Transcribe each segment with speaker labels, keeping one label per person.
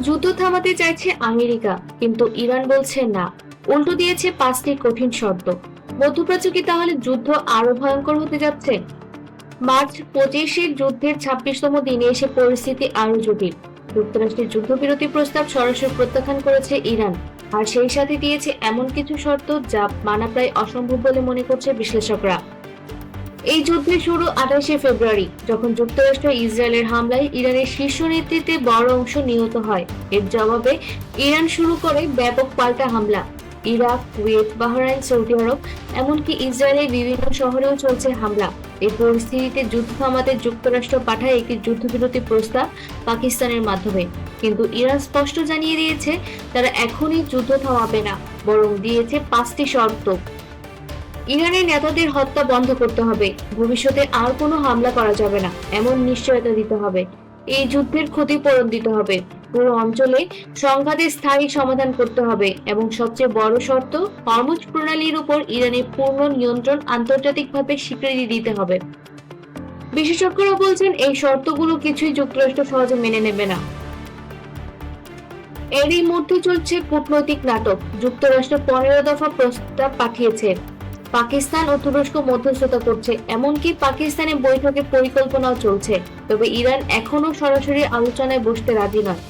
Speaker 1: যুদ্ধ থামাতে চাইছে আমেরিকা, কিন্তু ইরান বলছে না, উল্টো দিয়েছে 5টি কঠিন শর্ত। মধ্যপ্রাচ্য কি তাহলে যুদ্ধ আরো ভয়ঙ্কর হতে যাচ্ছে? মার্চ 25-এর যুদ্ধের 26তম দিনে এসে পরিস্থিতি আরো জটিল। যুক্তরাষ্ট্রের যুদ্ধবিরতি প্রস্তাব সরাসরি প্রত্যাখ্যান করেছে ইরান, আর সেই সাথে দিয়েছে এমন কিছু শর্ত যা মানা প্রায় অসম্ভব বলে মনে করছে বিশ্লেষকরা। এই যুদ্ধের শুরু 28শে ফেব্রুয়ারি, যখন যুক্তরাষ্ট্র ইসরায়েলের হামলায় ইরানের শীর্ষ নেতৃত্বে বড় অংশ নিহত হয়। এর জবাবে ইরান শুরু করে ব্যাপক পাল্টা হামলা। ইরাক, কুয়েত, বাহরাইন, সৌদি আরব, এমনকি ইসরায়েলের বিভিন্ন শহরেও চলছে হামলা। এই পরিস্থিতিতে যুদ্ধ থামাতে যুক্তরাষ্ট্র পাঠায় একটি যুদ্ধবিরতি প্রস্তাব পাকিস্তানের মাধ্যমে, কিন্তু ইরান স্পষ্ট জানিয়ে দিয়েছে তারা এখনই যুদ্ধ থামাবে না, বরং দিয়েছে 5টি শর্ত। ইরানের নেতাদের হত্যা বন্ধ করতে হবে, ভবিষ্যতে আর কোনো হামলা করা যাবে না এমন নিশ্চয়তা দিতে হবে, এই যুদ্ধের ক্ষতিপূরণ দিতে হবে, পুরো অঞ্চলে সংঘাতের স্থায়ী সমাধান করতে হবে, এবং সবচেয়ে বড় শর্ত, হরমুজ প্রণালীর উপর ইরানের পূর্ণ নিয়ন্ত্রণ আন্তর্জাতিকভাবে স্বীকৃতি দিতে হবে। বিশেষজ্ঞরা বলছেন এই শর্তগুলো কিছুই যুক্তরাষ্ট্র সহজে মেনে নেবে না। এরই মধ্যে চলছে কূটনৈতিক নাটক। যুক্তরাষ্ট্র 15 দফা প্রস্তাব পাঠিয়েছে, পাকিস্তান ও তুরস্ক মধ্যস্থতা করছে, এমনকি পাকিস্তানে বৈঠকের পরিকল্পনাও চলছে। তবে ইরান এখনো সরাসরি আলোচনায় বসতে রাজি নয়।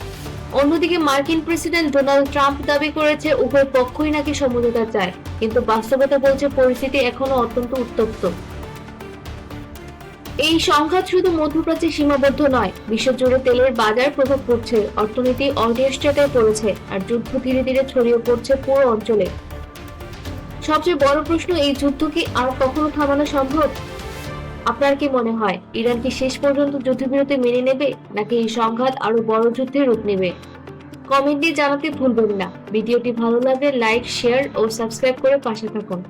Speaker 1: অন্যদিকে মার্কিন প্রেসিডেন্ট ডোনাল্ড ট্রাম্প দাবি করেছে উভয় পক্ষই নাকি সমঝোতা চায়, কিন্তু বাস্তবতা বলছে পরিস্থিতি এখনো অত্যন্ত উত্তপ্ত। এই সংঘাত শুধু মধ্যপ্রাচ্যে সীমাবদ্ধ নয়, বিশ্বজুড়ে তেলের বাজার প্রভাব পড়ছে, অর্থনীতি অনিশ্চয়তায় পড়েছে, আর যুদ্ধ ধীরে ধীরে ছড়িয়ে পড়ছে পুরো অঞ্চলে। সবচেয়ে বড় প্রশ্ন, এই যুদ্ধ কি আর কখনো থামানো সম্ভব? আপনার কি মনে হয়, ইরান কি শেষ পর্যন্ত যুদ্ধবিরতি মেনে নেবে, নাকি এই সংঘাত আরো বড় যুদ্ধের রূপ নেবে? কমেন্টে জানাতে ভুলবেন না। ভিডিওটি ভালো লাগলে লাইক, শেয়ার ও সাবস্ক্রাইব করে পাশে থাকুন।